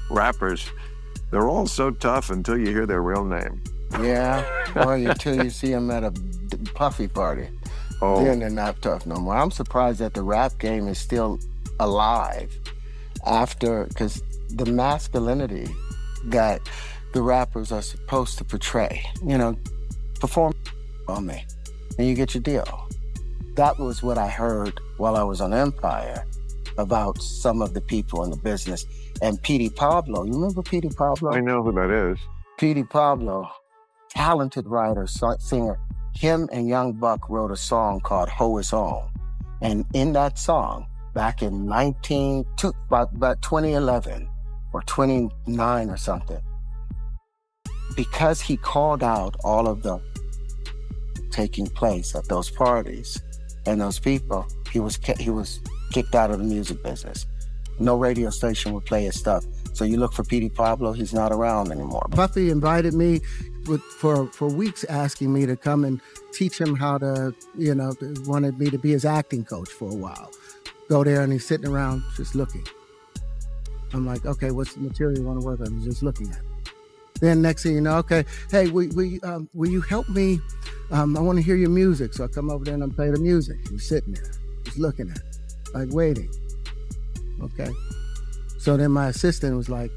rappers, they're all so tough until you hear their real name. Yeah, or until you see them at a puffy party. Oh. Then they're not tough no more. I'm surprised that the rap game is still alive after, because the masculinity that the rappers are supposed to portray, perform on me, and you get your deal. That was what I heard while I was on Empire about some of the people in the business. And Petey Pablo, you remember Petey Pablo? I know who that is. Petey Pablo, talented writer, singer. Him and Young Buck wrote a song called Ho Is On. And in that song, back in about 2011 or 29 or something, because he called out all of the taking place at those parties and those people, he was kicked out of the music business. No radio station would play his stuff. So you look for Petey Pablo, he's not around anymore. Puffy invited me for weeks, asking me to come and teach him how to, wanted me to be his acting coach for a while. Go there and he's sitting around just looking. I'm like, okay, what's the material you want to work on? He's just looking at it. Then next thing you know, okay, hey, will you help me? I want to hear your music. So I come over there and I play the music. He's sitting there, just looking at it, like waiting. Okay. So then my assistant was like,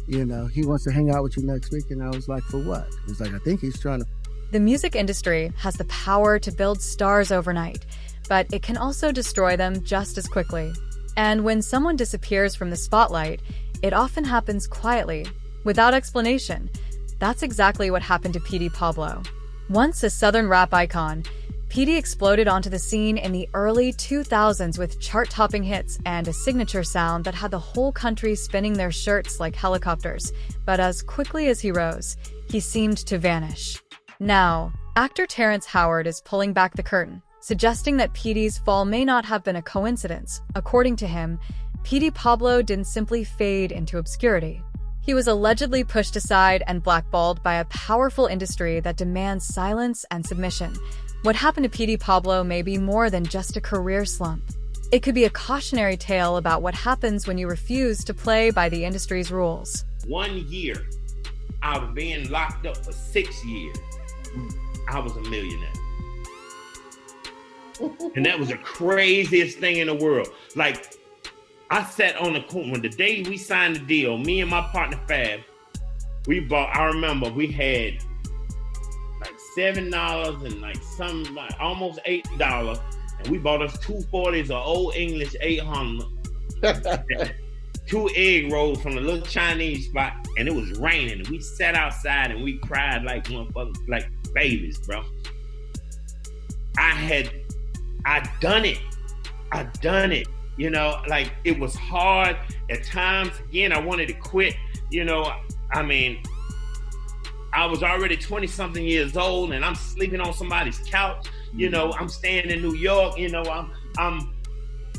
he wants to hang out with you next week. And I was like, for what? He's like, I think he's trying to. The music industry has the power to build stars overnight, but it can also destroy them just as quickly. And when someone disappears from the spotlight, it often happens quietly, without explanation. That's exactly what happened to Petey Pablo. Once a Southern rap icon, Petey exploded onto the scene in the early 2000s with chart-topping hits and a signature sound that had the whole country spinning their shirts like helicopters. But as quickly as he rose, he seemed to vanish. Now, actor Terrence Howard is pulling back the curtain, suggesting that Petey's fall may not have been a coincidence. According to him, Petey Pablo didn't simply fade into obscurity. He was allegedly pushed aside and blackballed by a powerful industry that demands silence and submission. What happened to Petey Pablo may be more than just a career slump. It could be a cautionary tale about what happens when you refuse to play by the industry's rules. 1 year out of being locked up for 6 years, I was a millionaire. And that was the craziest thing in the world. Like, I sat on the corner. The day we signed the deal, me and my partner Fab, I remember we had like $7 and like almost $8. And we bought us 240s of Old English 800. 2 egg rolls from a little Chinese spot, and it was raining. And we sat outside and we cried like motherfuckers, like babies, bro. I done it. Like it was hard at times. Again, I wanted to quit. I was already 20 something years old and I'm sleeping on somebody's couch. I'm staying in New York. I'm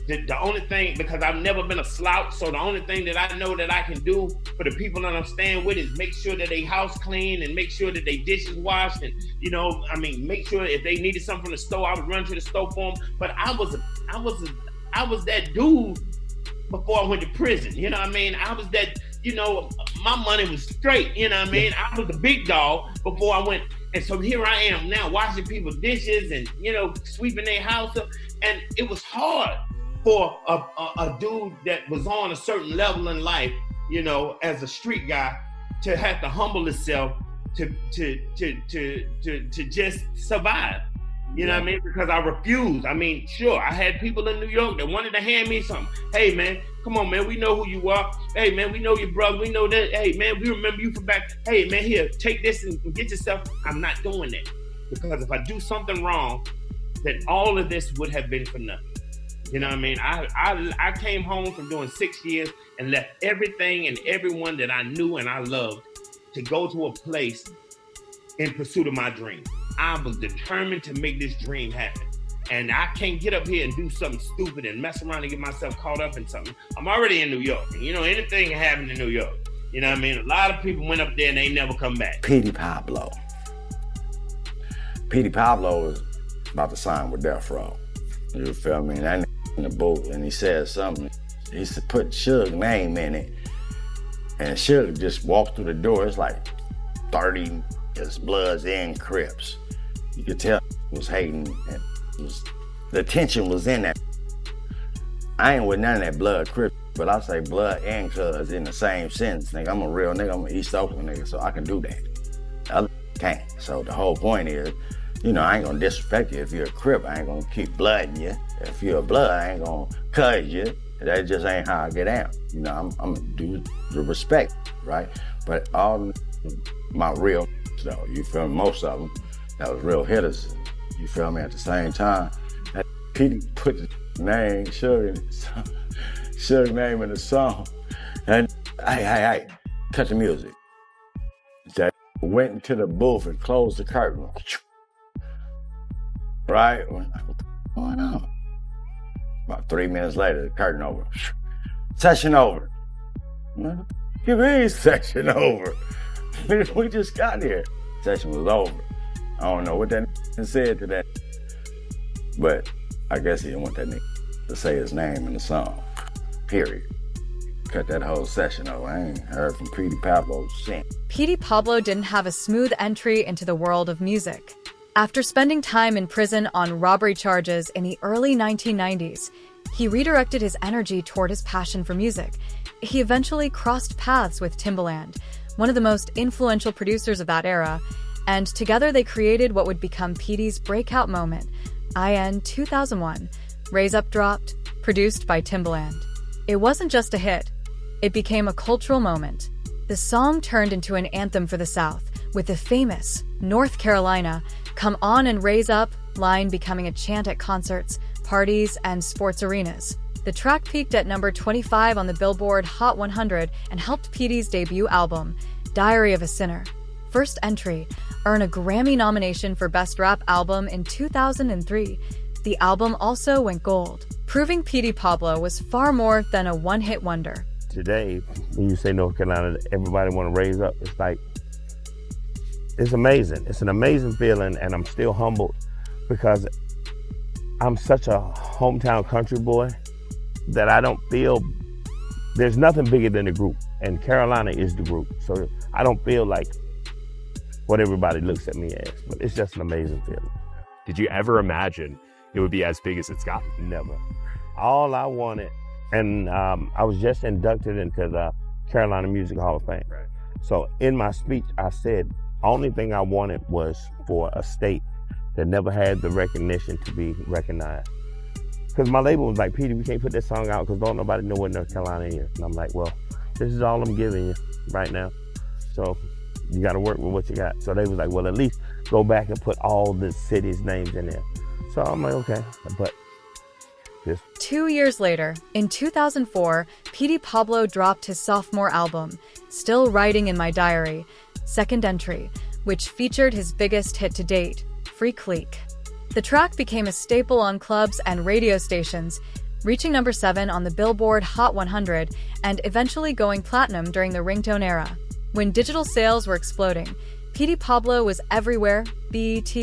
the only thing, because I've never been a slouch. So the only thing that I know that I can do for the people that I'm staying with is make sure that they house clean and make sure that they dishes washed. And, make sure if they needed something from the store, I would run to the store for them. But I was that dude before I went to prison. I was that, my money was straight. I was the big dog before I went. And so here I am now washing people's dishes and, sweeping their house up. And it was hard for a dude that was on a certain level in life, as a street guy, to have to humble himself to just survive. Because I refused. Sure, I had people in New York that wanted to hand me something. Hey, man, come on, man. We know who you are. Hey, man, we know your brother. We know that. Hey, man, we remember you from back. Hey, man, here, take this and get yourself. I'm not doing that. Because if I do something wrong, then all of this would have been for nothing. I came home from doing 6 years and left everything and everyone that I knew and I loved to go to a place in pursuit of my dream. I was determined to make this dream happen. And I can't get up here and do something stupid and mess around and get myself caught up in something. I'm already in New York. And anything can happen in New York. A lot of people went up there and they never come back. Petey Pablo. Petey Pablo was about to sign with Death Row. You feel me? That in the boat, and he said something. He said, put Suge's name in it. And Suge just walked through the door. It's like 30 his Bloods and Crips. You could tell he was hating, and the tension was in that. I ain't with none of that Blood Crip, but I say Blood and Cuz in the same sentence. Nigga, I'm a real nigga, I'm an East Oakland nigga, so I can do that. The other can't. So the whole point is, you know, I ain't gonna disrespect you if you're a Crip. I ain't gonna keep blooding you. If you're a Blood, I ain't gonna cuz you. That just ain't how I get down. You know, I'm gonna do the respect, right? But all my real though, you feel me? Most of them, that was real hitters. You feel me? At the same time, that Petey put the name, Suge name in the song, and hey, cut the music. That went into the booth and closed the curtain. Right? What's going on? About 3 minutes later, the curtain over. Session over. Give me session over. We just got here. Session was over. I don't know what that said to that, but I guess he didn't want that to say his name in the song. Period. Cut that whole session over. I ain't heard from Petey Pablo since. Petey Pablo didn't have a smooth entry into the world of music. After spending time in prison on robbery charges in the early 1990s, he redirected his energy toward his passion for music. He eventually crossed paths with Timbaland, one of the most influential producers of that era, and together they created what would become Petey's breakout moment, IN 2001, Raise Up dropped, produced by Timbaland. It wasn't just a hit, it became a cultural moment. The song turned into an anthem for the South, with the famous North Carolina, Come On and Raise Up line becoming a chant at concerts, parties, and sports arenas. The track peaked at number 25 on the Billboard Hot 100 and helped Petey's debut album, Diary of a Sinner, first entry, earn a Grammy nomination for Best Rap Album in 2003. The album also went gold, proving Petey Pablo was far more than a one-hit wonder. Today, when you say North Carolina, everybody want to raise up. It's like, it's amazing. It's an amazing feeling, and I'm still humbled because I'm such a hometown country boy that I don't feel, there's nothing bigger than the group, and Carolina is the group. So I don't feel like what everybody looks at me as, but it's just an amazing feeling. Did you ever imagine it would be as big as it's gotten? Never. All I wanted, and I was just inducted into the Carolina Music Hall of Fame. Right. So in my speech, I said, only thing I wanted was for a state that never had the recognition to be recognized. Because my label was like, Petey, we can't put that song out because don't nobody know what North Carolina is. And I'm like, well, this is all I'm giving you right now. So you got to work with what you got. So they was like, well, at least go back and put all the cities' names in there. So I'm like, okay, but this. 2 years later, in 2004, Petey Pablo dropped his sophomore album, Still Writing in My Diary, second entry, which featured his biggest hit to date, Freak Leak. The track became a staple on clubs and radio stations, reaching number 7 on the Billboard Hot 100 and eventually going platinum during the ringtone era. When digital sales were exploding, Petey Pablo was everywhere: BET,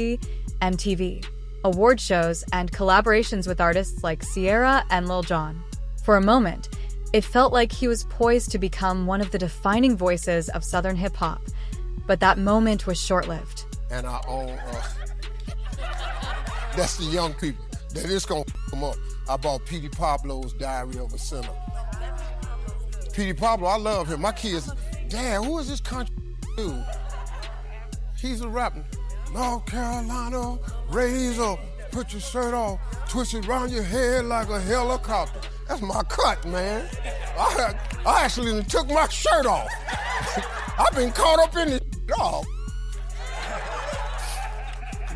MTV, award shows, and collaborations with artists like Ciara and Lil Jon. For a moment, it felt like he was poised to become one of the defining voices of Southern hip-hop. But that moment was short-lived. And our own, that's the young people. That is gonna come up. I bought Petey Pablo's Diary of a Sinner. Petey Pablo, I love him. My kids, Dad, who is this country dude? He's a rapper. North Carolina, raise up, put your shirt off, twist it around your head like a helicopter. That's my cut, man. I actually took my shirt off. I've been caught up in this dog.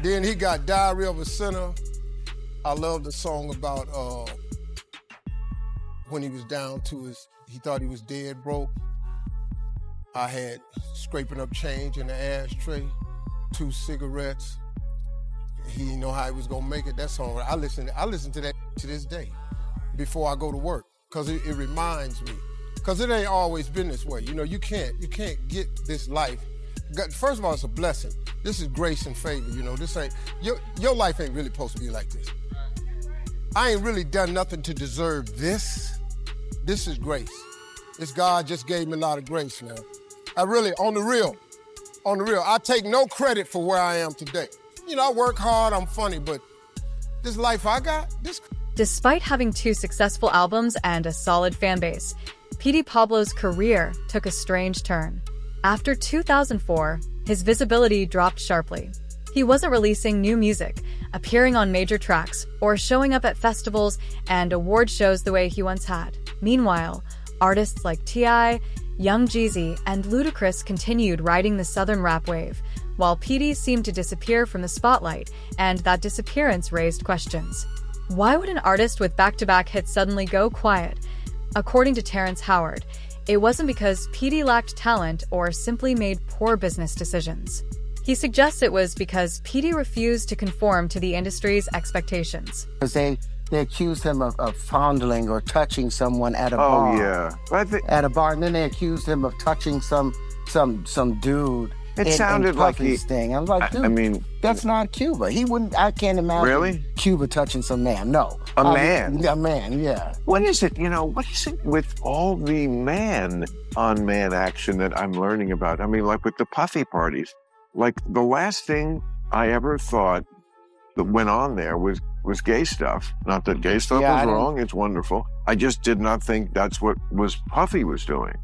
Then he got Diary of a Sinner. I love the song about when he was down to he thought he was dead broke. I had scraping up change in the ashtray, 2 cigarettes. He didn't know how he was gonna make it. That song, I listen to that to this day before I go to work, because it reminds me. Because it ain't always been this way. You know, you can't get this life. First of all, it's a blessing. This is grace and favor, you know. This ain't, your life ain't really supposed to be like this. I ain't really done nothing to deserve this. This is grace. It's God just gave me a lot of grace, man. I really, on the real, I take no credit for where I am today. You know, I work hard, I'm funny, but this life I got, this... Despite having 2 successful albums and a solid fan base, Petey Pablo's career took a strange turn. After 2004, his visibility dropped sharply. He wasn't releasing new music, appearing on major tracks, or showing up at festivals and award shows the way he once had. Meanwhile, artists like T.I., Young Jeezy, and Ludacris continued riding the southern rap wave, while Petey seemed to disappear from the spotlight, and that disappearance raised questions. Why would an artist with back-to-back hits suddenly go quiet? According to Terrence Howard, it wasn't because Petey lacked talent or simply made poor business decisions. He suggests it was because Petey refused to conform to the industry's expectations. Because they accused him of fondling or touching someone at a bar. Oh, yeah. At a bar, and then they accused him of touching some dude. It sounded like Puffy's thing. I'm like, dude, I mean, that's not Cuba. He wouldn't. I can't imagine Really? Cuba touching some man. No, A man? A man. Yeah. what is it, what is it with all the man-on-man action that I'm learning about? I mean, like with the Puffy parties. Like the last thing I ever thought that went on there was gay stuff. Not that gay stuff Yeah, I was didn't- wrong, it's wonderful. I just did not think that's what Puffy was doing.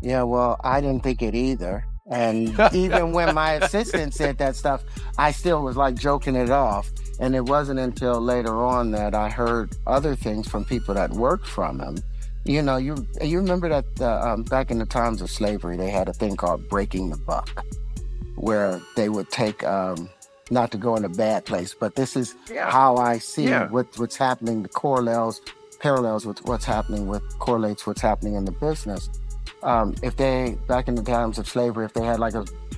Yeah. Well, I didn't think it either. And even when my assistant said that stuff, I still was like joking it off. And it wasn't until later on that I heard other things from people that worked from him. You know, you remember that back in the times of slavery, they had a thing called breaking the buck, where they would take, not to go in a bad place, but this is how I see what's happening, the parallels with what's happening correlates what's happening in the business. If they, back in the times of slavery, if they had like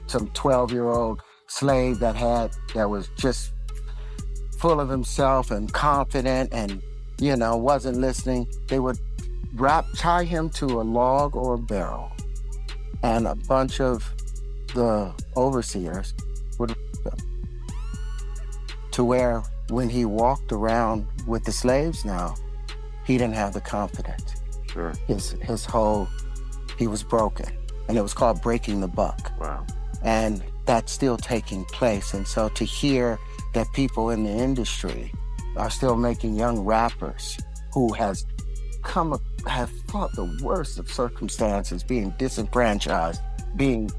some 12-year-old slave that was just full of himself and confident and, wasn't listening, they would tie him to a log or a barrel, and a bunch of the overseers would him, to where when he walked around with the slaves now, he didn't have the confidence. Sure. He was broken, and it was called breaking the buck. Wow. And that's still taking place. And so to hear that people in the industry are still making young rappers who have fought the worst of circumstances, being disenfranchised, being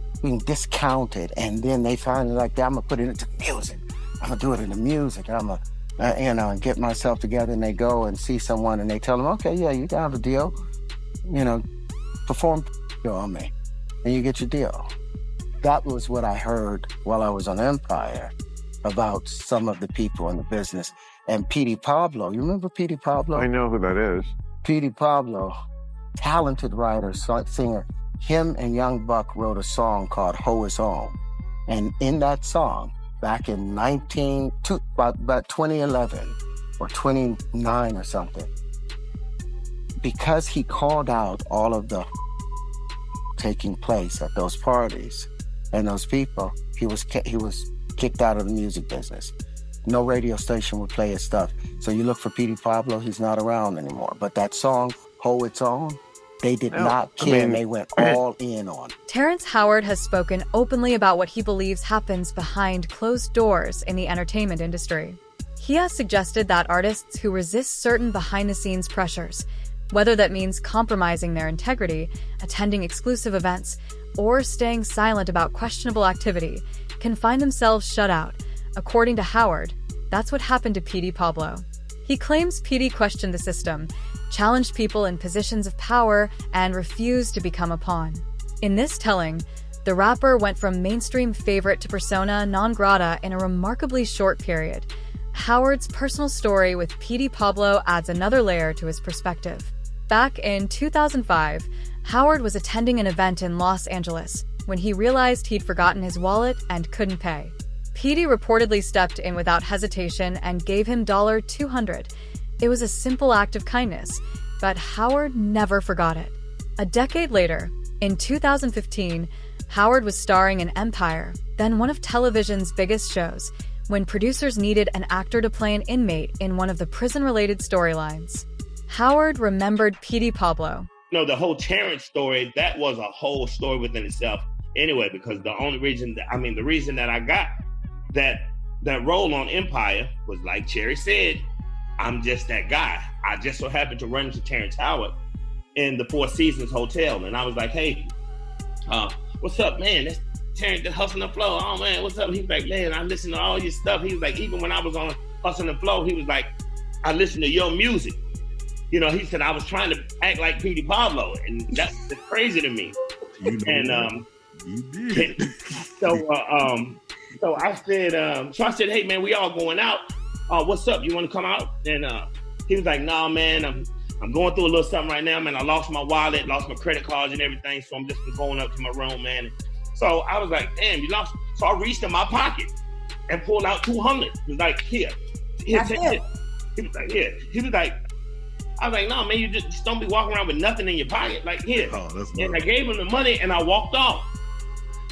discounted, and then they finally like, I'm gonna put it into music. I'm gonna do it into music. I'm gonna, and get myself together. And they go and see someone, and they tell them, okay, yeah, you got a deal. Perform on me, and you get your deal. That was what I heard while I was on Empire about some of the people in the business. And Petey Pablo, you remember Petey Pablo? I know who that is. Petey Pablo, talented writer, singer. Him and Young Buck wrote a song called Ho Is On. And in that song, back in about 2011 or 29 or something, because he called out all of the taking place at those parties and those people, he was kicked out of the music business. No radio station would play his stuff. So you look for Petey Pablo, he's not around anymore. But that song, Ho It's On, they did not care, and they went all in on it. Terrence Howard has spoken openly about what he believes happens behind closed doors in the entertainment industry. He has suggested that artists who resist certain behind-the-scenes pressures, whether that means compromising their integrity, attending exclusive events, or staying silent about questionable activity, can find themselves shut out. According to Howard, that's what happened to Petey Pablo. He claims Petey questioned the system, challenged people in positions of power, and refused to become a pawn. In this telling, the rapper went from mainstream favorite to persona non grata in a remarkably short period. Howard's personal story with Petey Pablo adds another layer to his perspective. Back in 2005, Howard was attending an event in Los Angeles when he realized he'd forgotten his wallet and couldn't pay. Petey reportedly stepped in without hesitation and gave him $200. It was a simple act of kindness, but Howard never forgot it. A decade later, in 2015, Howard was starring in Empire, then one of television's biggest shows, when producers needed an actor to play an inmate in one of the prison-related storylines. Howard remembered Petey Pablo, No, the whole Terrence story, that was a whole story within itself anyway, because the reason that I got that role on Empire was, like Cherry said, I'm just that guy. I just so happened to run into Terrence Howard in the Four Seasons Hotel, and I was like, hey, what's up, man? That's Terrence, the Hustle and Flow. Oh, man, what's up? He's like, man, I listen to all your stuff. He was like, even when I was on Hustle and Flow, he was like, I listen to your music. You know, he said, I was trying to act like Petey Pablo, and that's crazy to me. You know, you did. So I said, hey, man, we all going out. What's up? You want to come out? And he was like, nah, man, I'm going through a little something right now, man. I lost my wallet, lost my credit cards and everything, so I'm just going up to my room, man. So I was like, damn, you lost. So I reached in my pocket and pulled out 200. He was like, here, take it. He was like, here. He was like, I was like, no, man, you just don't be walking around with nothing in your pocket. Like, here. And I gave him the money and I walked off.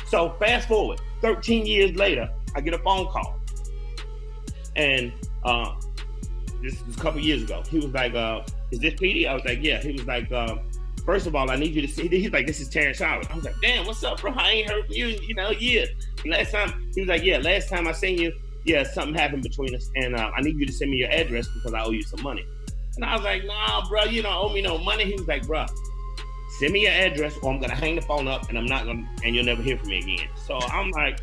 So fast forward, 13 years later, I get a phone call. And this was a couple years ago. He was like, is this Petey? I was like, yeah. He was like, first of all, I need you to see. He's like, this is Terrence Howard. I was like, damn, what's up, bro? I ain't heard from you, years. Last time, he was like, yeah, last time I seen you, yeah, something happened between us. And I need you to send me your address because I owe you some money. And I was like, nah, bro, you don't owe me no money. He was like, bro, send me your address or I'm going to hang the phone up and and you'll never hear from me again. So I'm like,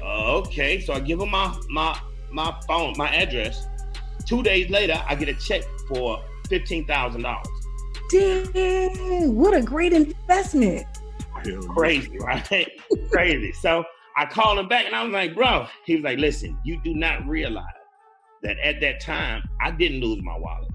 okay. So I give him my phone, my address. 2 days later, I get a check for $15,000. Dang, what a great investment. Crazy, right? Crazy. So I called him back and I was like, bro, he was like, listen, you do not realize that at that time, I didn't lose my wallet.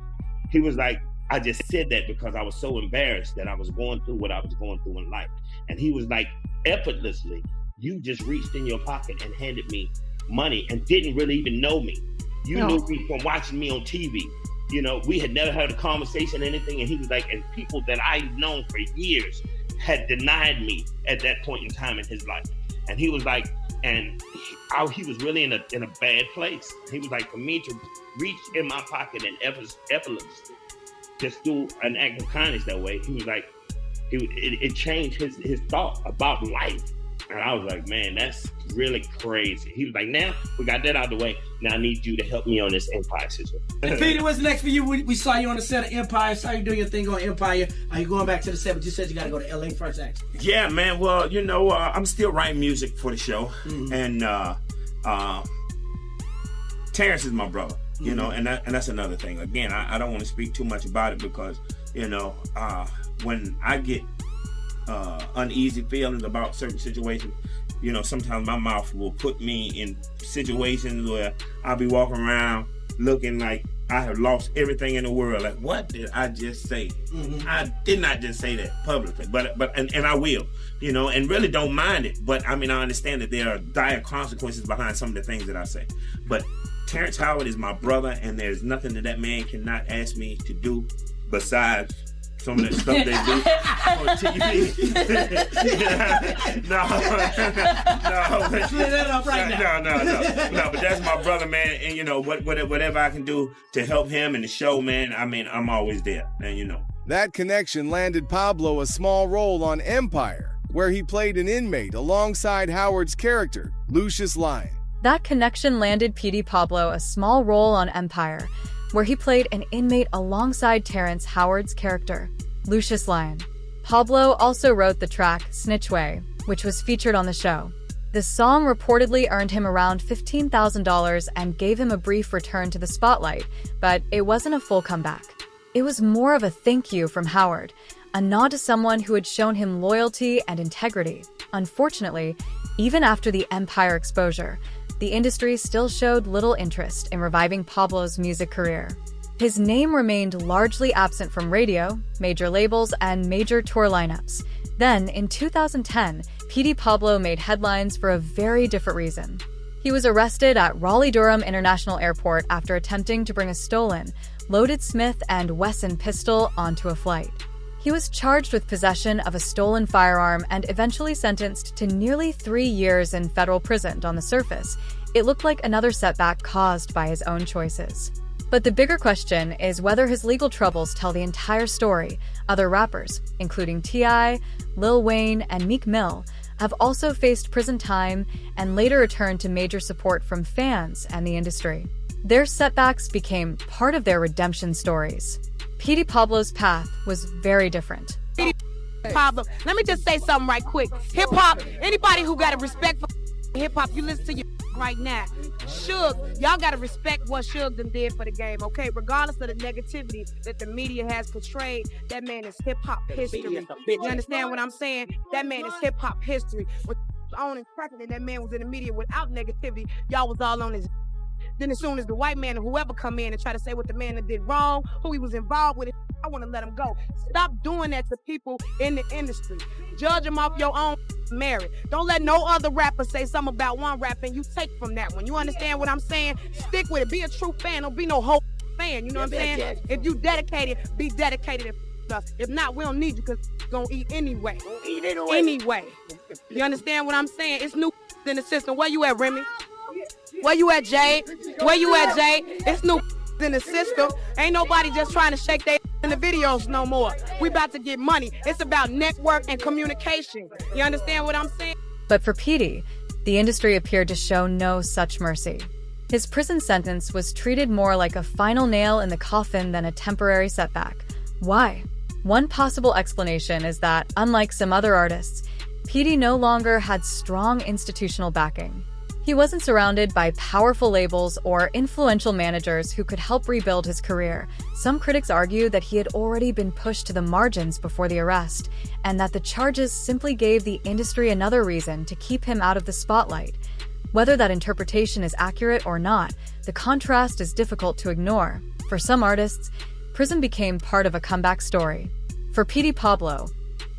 He was like, I just said that because I was so embarrassed that I was going through what I was going through in life. And he was like, effortlessly, you just reached in your pocket and handed me money and didn't really even know me. You knew me from watching me on TV. You know, we had never had a conversation or anything. And he was like, and people that I've known for years had denied me at that point in time in his life. And he was like, and he was really in a bad place. He was like, for me to reach in my pocket and effortlessly just do an act of kindness that way, he was like, it changed his thought about life. And I was like, man, that's really crazy. He was like, now we got that out of the way. Now I need you to help me on this Empire situation. And Petey, what's next for you? We saw you on the set of Empire. Saw you doing your thing on Empire. Are you going back to the set? But you said you got to go to LA first, actually. Yeah, man. Well, you know, I'm still writing music for the show. Mm-hmm. And Terrence is my brother, you know, and that's another thing. Again, I don't want to speak too much about it because, you know, when I get uneasy feelings about certain situations, you know, sometimes my mouth will put me in situations where I'll be walking around looking like I have lost everything in the world. Like, what did I just say? Mm-hmm. I did not just say that publicly, but I will, you know, and really don't mind it. But I mean, I understand that there are dire consequences behind some of the things that I say. But Terrence Howard is my brother, and there's nothing that man cannot ask me to do besides some of that stuff they do on TV. No. Clear that up right now. No, but that's my brother, man. And you know, whatever I can do to help him and the show, man, I mean, I'm always there. And you know. That connection landed Pablo a small role on Empire, where he played an inmate alongside Howard's character, Lucius Lyon. That connection landed Petey Pablo a small role on Empire, where he played an inmate alongside Terrence Howard's character, Lucius Lyon. Pablo also wrote the track Snitch Way, which was featured on the show. The song reportedly earned him around $15,000 and gave him a brief return to the spotlight, but it wasn't a full comeback. It was more of a thank you from Howard, a nod to someone who had shown him loyalty and integrity. Unfortunately, even after the Empire exposure, the industry still showed little interest in reviving Pablo's music career. His name remained largely absent from radio, major labels, and major tour lineups. Then, in 2010, Petey Pablo made headlines for a very different reason. He was arrested at Raleigh-Durham International Airport after attempting to bring a stolen, loaded Smith & Wesson pistol onto a flight. He was charged with possession of a stolen firearm and eventually sentenced to nearly 3 years in federal prison. On the surface, it looked like another setback caused by his own choices. But the bigger question is whether his legal troubles tell the entire story. Other rappers, including T.I., Lil Wayne, and Meek Mill, have also faced prison time and later returned to major support from fans and the industry. Their setbacks became part of their redemption stories. Petey Pablo's path was very different. Pablo, let me just say something right quick. Hip-hop, anybody who got a respect for hip-hop, you listen to your right now. Suge, y'all got to respect what Suge done did for the game, okay? Regardless of the negativity that the media has portrayed, that man is hip-hop history. You understand what I'm saying? That man is hip-hop history. With on and cracking, and that man was in the media without negativity, y'all was all on his. Then as soon as the white man or whoever come in and try to say what the man that did wrong, who he was involved with, I want to let him go. Stop doing that to people in the industry. Judge them off your own merit. Don't let no other rapper say something about one rapper and you take from that one. You understand what I'm saying? Stick with it. Be a true fan. Don't be no whole fan. You know what I'm saying? If you dedicated, be dedicated. If not, we don't need you because you're going to eat anyway. Anyway. You understand what I'm saying? It's new in the system. Where you at, Remy? Where you at, Jay? Where you at, Jay? It's new in the system. Ain't nobody just trying to shake their in the videos no more. We about to get money. It's about network and communication. You understand what I'm saying? But for Petey, the industry appeared to show no such mercy. His prison sentence was treated more like a final nail in the coffin than a temporary setback. Why? One possible explanation is that, unlike some other artists, Petey no longer had strong institutional backing. He wasn't surrounded by powerful labels or influential managers who could help rebuild his career. Some critics argue that he had already been pushed to the margins before the arrest, and that the charges simply gave the industry another reason to keep him out of the spotlight. Whether that interpretation is accurate or not, the contrast is difficult to ignore. For some artists, prison became part of a comeback story. For Petey Pablo,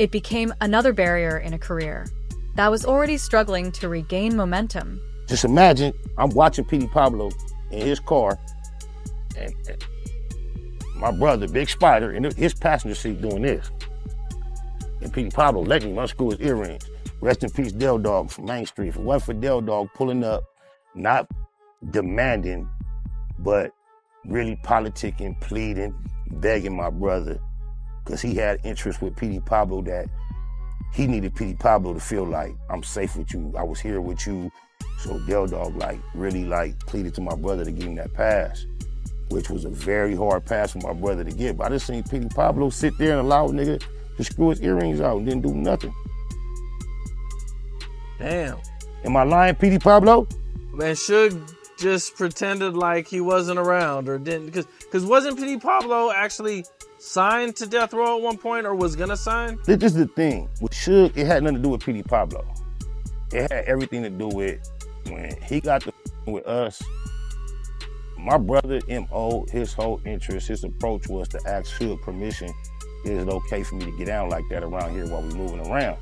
it became another barrier in a career that was already struggling to regain momentum. Just imagine, I'm watching Petey Pablo in his car, and my brother, Big Spider, in his passenger seat doing this. And Petey Pablo letting him unscrew his earrings. Rest in peace, Del Dog from Main Street. If it wasn't for Del Dog pulling up, not demanding, but really politicking, pleading, begging my brother, because he had interest with Petey Pablo that he needed Petey Pablo to feel like, I'm safe with you, I was here with you. So Del Dog really pleaded to my brother to give him that pass, which was a very hard pass for my brother to get. But I just seen Petey Pablo sit there and allow a nigga to screw his earrings out and didn't do nothing. Damn. Am I lying, Petey Pablo? Man, Suge just pretended like he wasn't around or didn't, because wasn't Petey Pablo actually signed to Death Row at one point or was gonna sign? This is the thing. With Suge, it had nothing to do with Petey Pablo. It had everything to do with when he got with us. My brother, M.O., his whole interest, his approach was to ask Suge permission. Is it okay for me to get down like that around here while we moving around?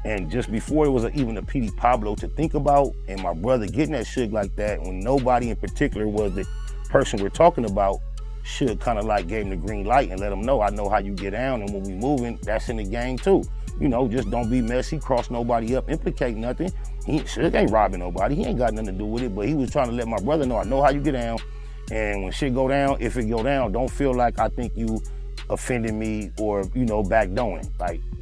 And just before it was even a Petey Pablo to think about, and my brother getting that Suge like that, when nobody in particular was the person we're talking about, Suge kind of gave him the green light and let him know, I know how you get down, and when we moving, that's in the game too. You know, just don't be messy, cross nobody up, implicate nothing. Suge ain't robbing nobody. He ain't got nothing to do with it, but he was trying to let my brother know, I know how you get down. And when shit go down, if it go down, don't feel like I think you offended me or, backdoing.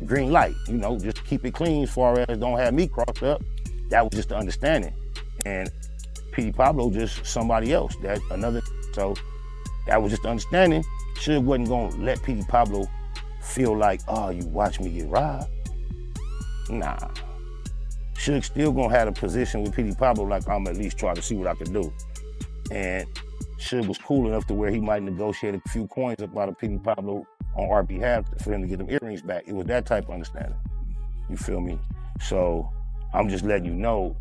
Green light, just keep it clean as far as don't have me crossed up. That was just the understanding. And Petey Pablo just somebody else, so that was just the understanding. Suge wasn't gonna let Petey Pablo feel like, oh, you watch me get robbed. Nah. Suge still gonna have a position with Petey Pablo like I'm at least try to see what I can do. And Suge was cool enough to where he might negotiate a few coins up out of Petey Pablo on our behalf for him to get them earrings back. It was that type of understanding. You feel me? So I'm just letting you know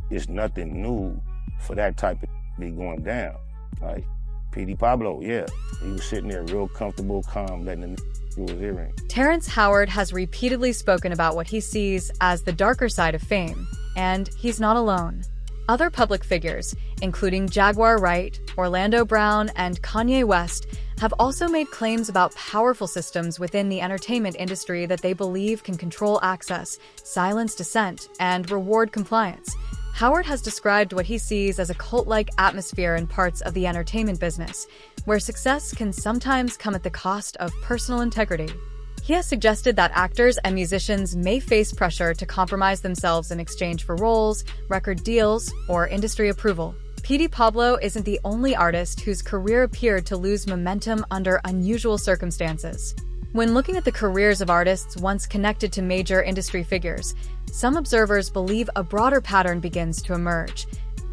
it's nothing new for that type of be going down. Like Petey Pablo, yeah, he was sitting there real comfortable, calm, letting him do his earring. Terrence Howard has repeatedly spoken about what he sees as the darker side of fame, and he's not alone. Other public figures, including Jaguar Wright, Orlando Brown, and Kanye West, have also made claims about powerful systems within the entertainment industry that they believe can control access, silence dissent, and reward compliance. Howard has described what he sees as a cult-like atmosphere in parts of the entertainment business, where success can sometimes come at the cost of personal integrity. He has suggested that actors and musicians may face pressure to compromise themselves in exchange for roles, record deals, or industry approval. Petey Pablo isn't the only artist whose career appeared to lose momentum under unusual circumstances. When looking at the careers of artists once connected to major industry figures, some observers believe a broader pattern begins to emerge.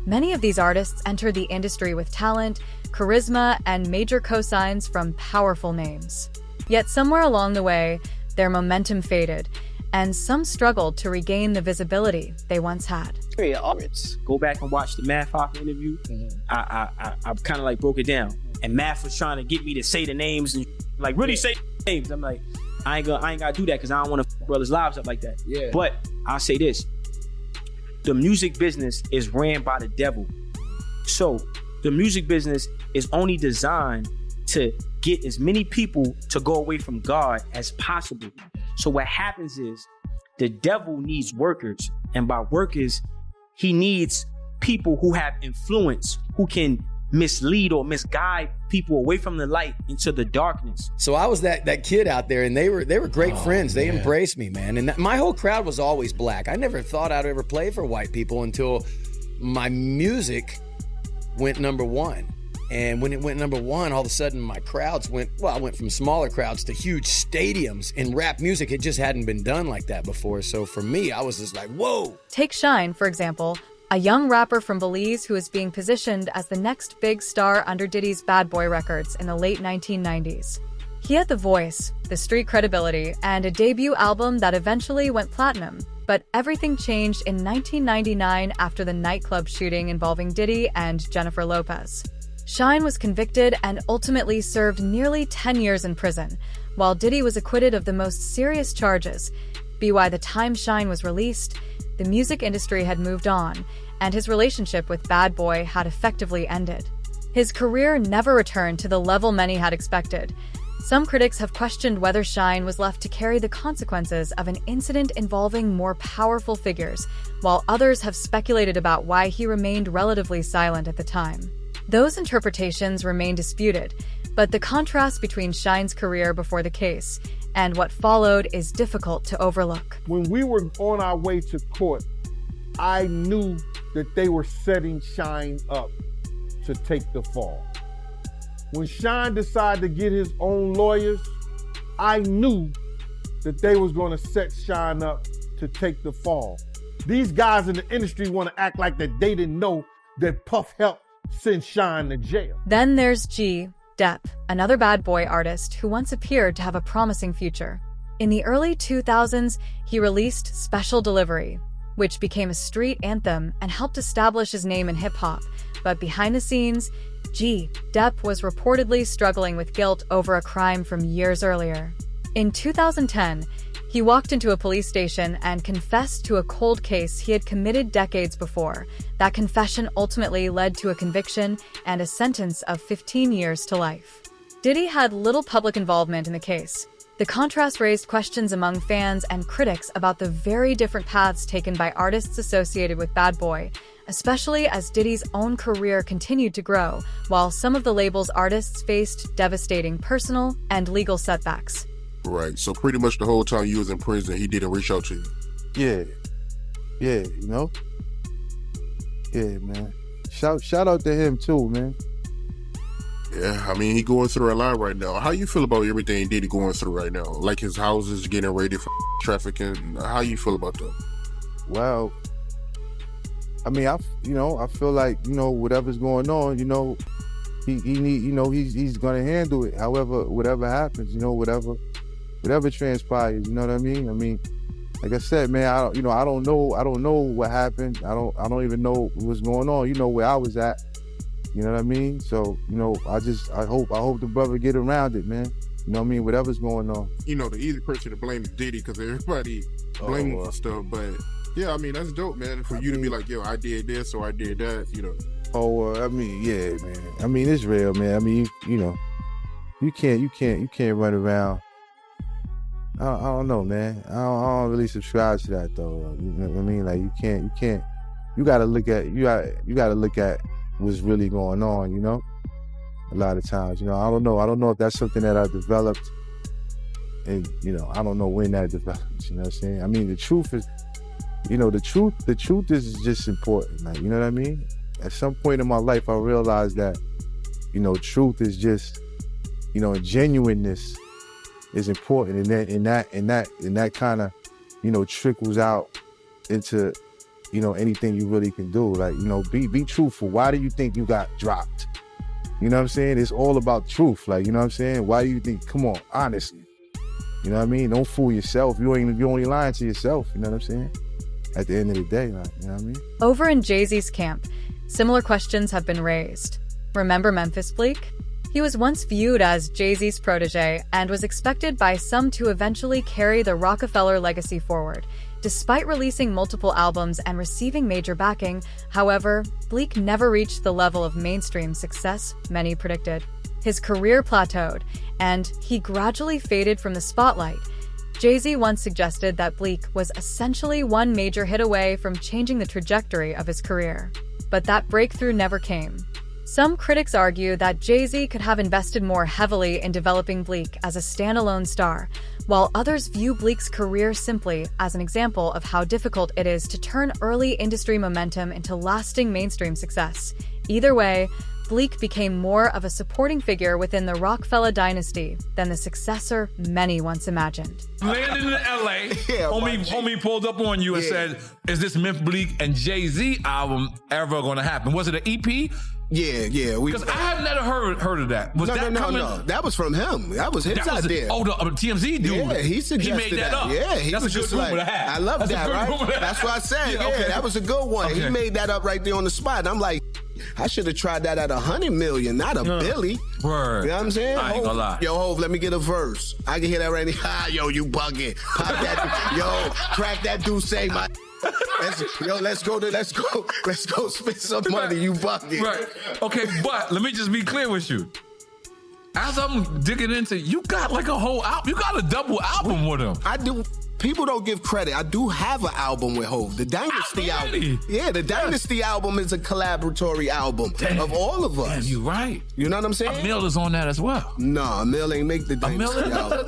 Many of these artists enter the industry with talent, charisma, and major cosigns from powerful names. Yet somewhere along the way, their momentum faded, and some struggled to regain the visibility they once had. Go back and watch the Math Hoffa interview. I kind of like broke it down, and Math was trying to get me to say the names and like really say names. I'm like, I ain't gotta do that because I don't want to brothers' lives up like that. Yeah. But I'll say this: the music business is ran by the devil. So the music business is only designed to get as many people to go away from God as possible. So what happens is the devil needs workers, and by workers, he needs people who have influence, who can mislead or misguide people away from the light into the darkness. So I was that kid out there, and they were great friends. They embraced me, man. And my whole crowd was always black. I never thought I'd ever play for white people until my music went number one. And when it went number one, all of a sudden my crowds I went from smaller crowds to huge stadiums. In rap music, it just hadn't been done like that before. So for me, I was just like, whoa. Take Shine, for example, a young rapper from Belize who is being positioned as the next big star under Diddy's Bad Boy Records in the late 1990s. He had the voice, the street credibility, and a debut album that eventually went platinum. But everything changed in 1999 after the nightclub shooting involving Diddy and Jennifer Lopez. Shine was convicted and ultimately served nearly 10 years in prison, while Diddy was acquitted of the most serious charges. By the time Shine was released, the music industry had moved on, and his relationship with Bad Boy had effectively ended. His career never returned to the level many had expected. Some critics have questioned whether Shine was left to carry the consequences of an incident involving more powerful figures, while others have speculated about why he remained relatively silent at the time. Those interpretations remain disputed, but the contrast between Shine's career before the case and what followed is difficult to overlook. When we were on our way to court, I knew that they were setting Shine up to take the fall. When Shine decided to get his own lawyers, I knew that they was going to set Shine up to take the fall. These guys in the industry want to act like that they didn't know that Puff helped send Shine to jail. Then there's Depp, another Bad Boy artist who once appeared to have a promising future. In the early 2000s, he released Special Delivery, which became a street anthem and helped establish his name in hip-hop. But behind the scenes, Depp was reportedly struggling with guilt over a crime from years earlier. In 2010, he walked into a police station and confessed to a cold case he had committed decades before. That confession ultimately led to a conviction and a sentence of 15 years to life. Diddy had little public involvement in the case. The contrast raised questions among fans and critics about the very different paths taken by artists associated with Bad Boy, especially as Diddy's own career continued to grow, while some of the label's artists faced devastating personal and legal setbacks. Right, so pretty much the whole time you was in prison, he didn't reach out to you? Yeah, you know? Yeah, man. Shout out to him too, man. Yeah, I mean, he going through a lot right now. How you feel about everything Diddy going through right now? Like his houses getting ready for trafficking. How you feel about that? Well, I mean, I feel like, whatever's going on, he need, he's gonna handle it. However, whatever happens, whatever transpires, you know what I mean? I mean, like I said, man, I don't know what happened. I don't even know what's going on. You know where I was at. You know what I mean? So, I hope the brother get around it, man. You know what I mean? Whatever's going on. The easy person to blame is Diddy because everybody blames him for stuff. But yeah, I mean, that's dope, man. For you to be like, yo, I did this or I did that, I mean, yeah, man. I mean, it's real, man. I mean, you can't run around. I don't know, man. I don't really subscribe to that though. You know what I mean? Like you can't you gotta look at what's really going on, you know? A lot of times, you know, I don't know if that's something that I developed, and, you know, I don't know when that develops, you know what I'm saying? I mean, the truth is, you know, the truth is just important, like, you know what I mean? At some point in my life, I realized that, you know, truth is just, you know, genuineness is important, and that kind of, you know, trickles out into, you know, anything you really can do. Like, you know, be truthful. Why do you think you got dropped? You know what I'm saying? It's all about truth. Like, you know what I'm saying? Why do you think? Come on, honestly. You know what I mean? Don't fool yourself. You only lying to yourself. You know what I'm saying? At the end of the day, like, you know what I mean? Over in Jay-Z's camp, similar questions have been raised. Remember Memphis Bleek? He was once viewed as Jay-Z's protege and was expected by some to eventually carry the Rockefeller legacy forward. Despite releasing multiple albums and receiving major backing, however, Bleek never reached the level of mainstream success many predicted. His career plateaued, and he gradually faded from the spotlight. Jay-Z once suggested that Bleek was essentially one major hit away from changing the trajectory of his career. But that breakthrough never came. Some critics argue that Jay-Z could have invested more heavily in developing Bleek as a standalone star, while others view Bleek's career simply as an example of how difficult it is to turn early industry momentum into lasting mainstream success. Either way, Bleek became more of a supporting figure within the Rockefeller dynasty than the successor many once imagined. Landed in LA, homie pulled up on you and said, is this Memphis Bleek and Jay-Z album ever gonna happen? Was it an EP? Yeah. Because I have never heard of that. Was No. That was from him. That was his idea. Oh, the TMZ dude. Yeah, he suggested He made that up. Yeah, he That's was a good just rumor like, to have. I love That's that, right? That's what I said. Yeah, that was a good one. Okay. He made that up right there on the spot. And I'm like, I should have tried that at 100 million, not a Billy. Word. You know what I'm saying? I ain't gonna lie. Yo, Hov, let me get a verse. I can hear that right now. Yo, you bugging. Pop that. Yo, crack that dude, say my. Let's go spend some money. You bugging. Right. Okay, but let me just be clear with you. As I'm digging into, you got like a whole album. You got a double album with him. I do. People don't give credit. I do have an album with Hov, the Dynasty album. Yeah, the Dynasty album is a collaboratory album of all of us. Damn, you right. You know what I'm saying? Emil is on that as well. No, Emil ain't make the Dynasty album.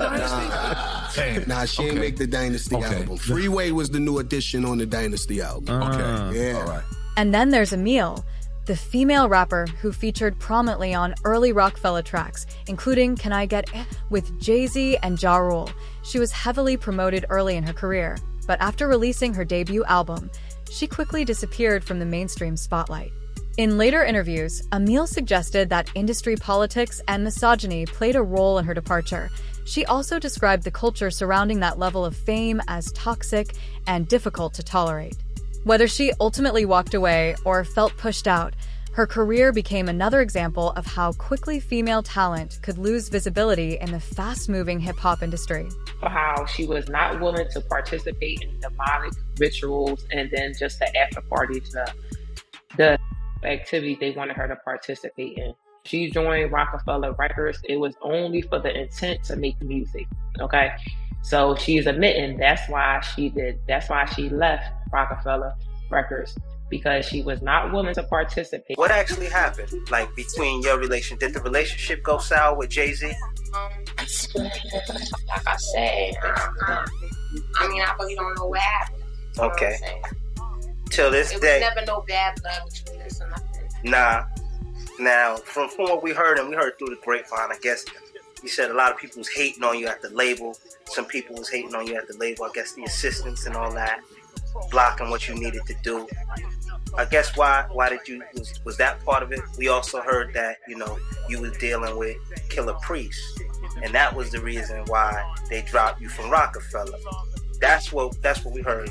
Nah, she ain't make the Dynasty album. Freeway was the new addition on the Dynasty album. Okay. Yeah. All right. And then there's Emil, the female rapper who featured prominently on early Rockefeller tracks, including Can I Get It with Jay-Z and Ja Rule. She was heavily promoted early in her career, but after releasing her debut album, she quickly disappeared from the mainstream spotlight. In later interviews, Emil suggested that industry politics and misogyny played a role in her departure. She also described the culture surrounding that level of fame as toxic and difficult to tolerate. Whether she ultimately walked away or felt pushed out, her career became another example of how quickly female talent could lose visibility in the fast-moving hip-hop industry. For how she was not willing to participate in demonic rituals and then just the after parties, the activities they wanted her to participate in. She joined Rockefeller Records. It was only for the intent to make music, okay? So she's admitting that's why she left Rockefeller Records, because she was not willing to participate. What actually happened, like, between your relation? Did the relationship go sour with Jay-Z? Like I said, I really don't know what happened. Okay. Till this it day. was never no bad blood between us or nothing. Nah. Now, from what we heard, and we heard through the grapevine, I guess you said a lot of people was hating on you at the label. Some people was hating on you at the label. I guess the assistants and all that, blocking what you needed to do. I guess why was that part of it? We also heard that, you was dealing with Killer Priest, and that was the reason why they dropped you from Rockefeller. That's what we heard.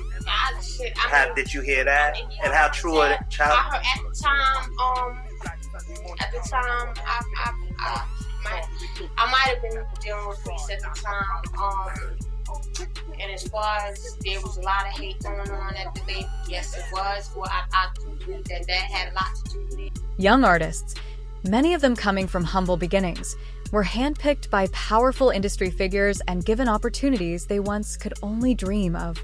Did you hear that? And how true it? I heard at the time, I might have been dealing with Priest at the time. And as far as there was a lot of hate going on at the DaBaby, yes, it was. Well, I do believe that had a lot to do with it. Young artists, many of them coming from humble beginnings, were handpicked by powerful industry figures and given opportunities they once could only dream of.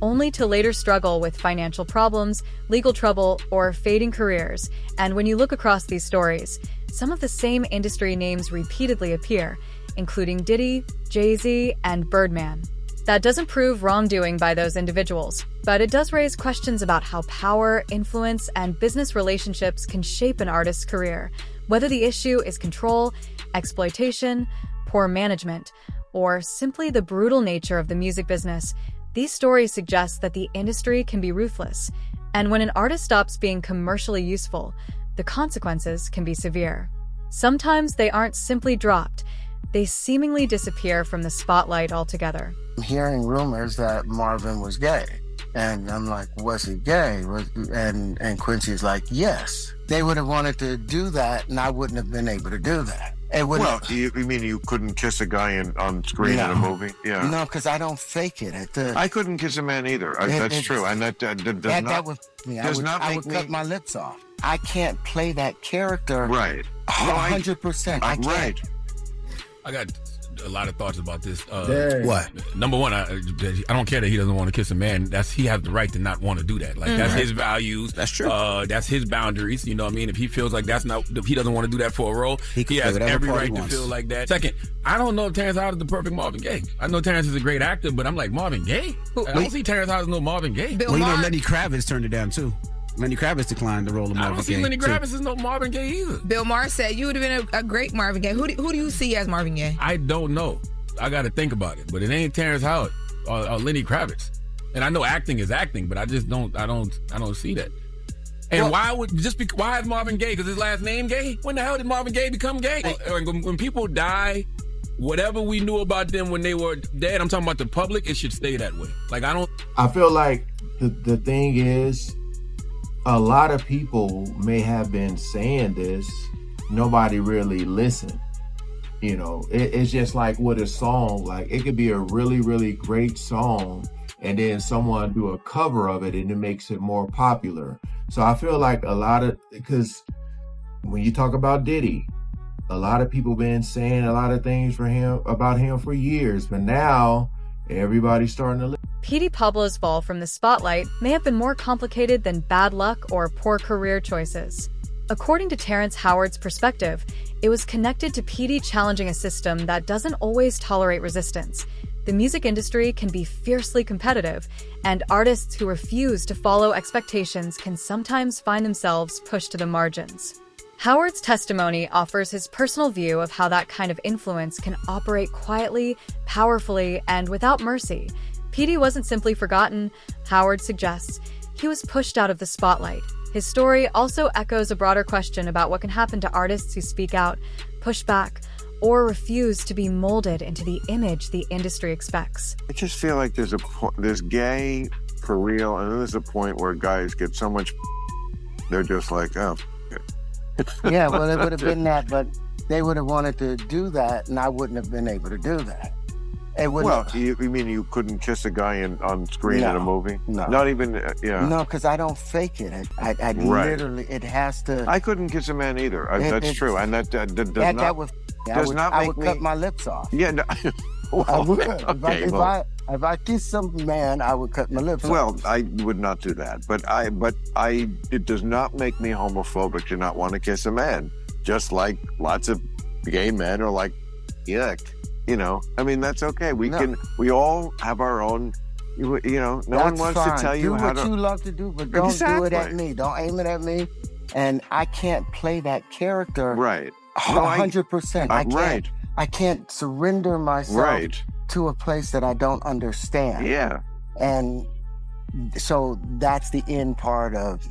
only to later struggle with financial problems, legal trouble, or fading careers. And when you look across these stories, some of the same industry names repeatedly appear, including Diddy, Jay-Z, and Birdman. That doesn't prove wrongdoing by those individuals, but it does raise questions about how power, influence, and business relationships can shape an artist's career, whether the issue is control, exploitation, poor management, or simply the brutal nature of the music business. These stories suggest that the industry can be ruthless, and when an artist stops being commercially useful, the consequences can be severe. Sometimes they aren't simply dropped, they seemingly disappear from the spotlight altogether. I'm hearing rumors that Marvin was gay. And I'm like, was he gay? And Quincy's like, yes. They would have wanted to do that, and I wouldn't have been able to do that. Well, you mean you couldn't kiss a guy on screen in a movie? Yeah. No, because I don't fake it. I couldn't kiss a man either. That's true. And that does not I would cut my lips off. I can't play that character. Right. 100%. I can't. Right. I got a lot of thoughts about this. What? Number one, I don't care that he doesn't want to kiss a man. He has the right to not want to do that. Like that's his values. That's true. That's his boundaries. You know what I mean? If he feels like if he doesn't want to do that for a role, he has every right to feel like that. Second, I don't know if Terrence Howard is the perfect Marvin Gaye. I know Terrence is a great actor, but I'm like, Marvin Gaye? I don't see Terrence Howard as no Marvin Gaye. Well, you know, Lenny Kravitz turned it down too. Lenny Kravitz declined the role of Marvin Gaye. I don't see Lenny Kravitz as no Marvin Gaye either. Bill Maher said you would have been a great Marvin Gaye. Who do you see as Marvin Gaye? I don't know. I got to think about it, but it ain't Terrence Howard or Lenny Kravitz. And I know acting is acting, but I just don't see that. And why is Marvin Gaye? Because his last name Gaye? When the hell did Marvin Gaye become gay? When people die, whatever we knew about them when they were dead, I'm talking about the public, it should stay that way. I feel like the thing is, a lot of people may have been saying this, nobody really listened. You know, it's just like with a song, like it could be a really, really great song and then someone do a cover of it and it makes it more popular. So I feel like because when you talk about Diddy, a lot of people been saying a lot of things about him for years, but now everybody's starting to listen. Petey Pablo's fall from the spotlight may have been more complicated than bad luck or poor career choices. According to Terrence Howard's perspective, it was connected to Petey challenging a system that doesn't always tolerate resistance. The music industry can be fiercely competitive, and artists who refuse to follow expectations can sometimes find themselves pushed to the margins. Howard's testimony offers his personal view of how that kind of influence can operate quietly, powerfully, and without mercy. Petey wasn't simply forgotten, Howard suggests. He was pushed out of the spotlight. His story also echoes a broader question about what can happen to artists who speak out, push back, or refuse to be molded into the image the industry expects. I just feel like there's gay for real, and then there's a point where guys get so much they're just like, oh. Yeah, well, it would have been that, but they would have wanted to do that, and I wouldn't have been able to do that. You mean you couldn't kiss a guy on screen in a movie? No. Not even, yeah. No, because I don't fake it. I literally, it has to. I couldn't kiss a man either. That's true. And that does not make me. I would cut my lips off. Yeah, no. Well, I would. Okay, if I kiss some man, I would cut my lips off. Well, I would not do that. But it does not make me homophobic to not want to kiss a man. Just like lots of gay men are like, yuck. You know, I mean, that's okay. We all have our own, no one wants to tell you how to. Do what you love to do, but don't do it at me. Don't aim it at me. And I can't play that character. Right. 100%. I can't surrender myself to a place that I don't understand. Yeah. And so that's the end part of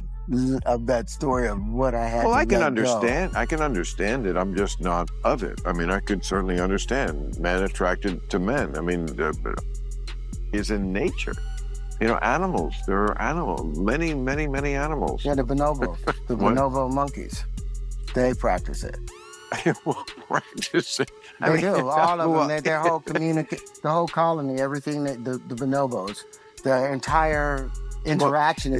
that story of what I had to I can let understand. go. I can understand it. I'm just not of it. I mean, I could certainly understand men attracted to men. I mean, is in nature. Animals. There are animals. Many, many, many animals. Yeah, the bonobos. The bonobo monkeys. They practice it. Practice it. They do. All of them. Their whole community, the whole colony, everything, the bonobos, the entire interaction.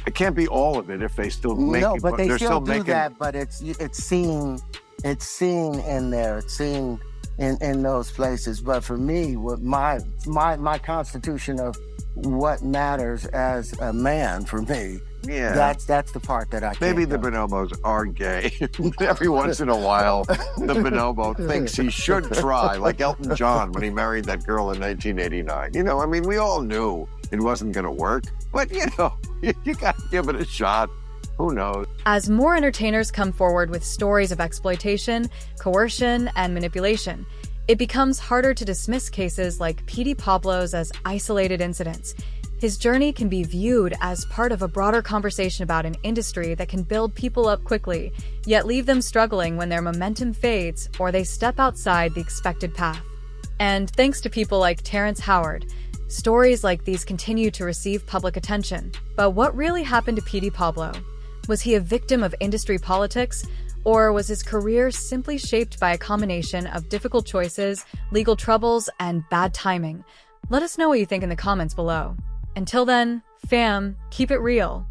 It can't be all of it if they still make it. No, but they still do making that, but it's seen in there. It's seen in those places. But for me, with my constitution of what matters as a man for me. Yeah. That's the part that I can't Maybe the go. bonobos are gay. Every once in a while, the bonobo thinks he should try, like Elton John when he married that girl in 1989. You know, I mean, we all knew it wasn't going to work, but you know, you got to give it a shot. Who knows? As more entertainers come forward with stories of exploitation, coercion, and manipulation, it becomes harder to dismiss cases like Petey Pablo's as isolated incidents. His journey can be viewed as part of a broader conversation about an industry that can build people up quickly, yet leave them struggling when their momentum fades or they step outside the expected path. And thanks to people like Terrence Howard, stories like these continue to receive public attention. But what really happened to Petey Pablo? Was he a victim of industry politics, or was his career simply shaped by a combination of difficult choices, legal troubles, and bad timing? Let us know what you think in the comments below. Until then, fam, keep it real.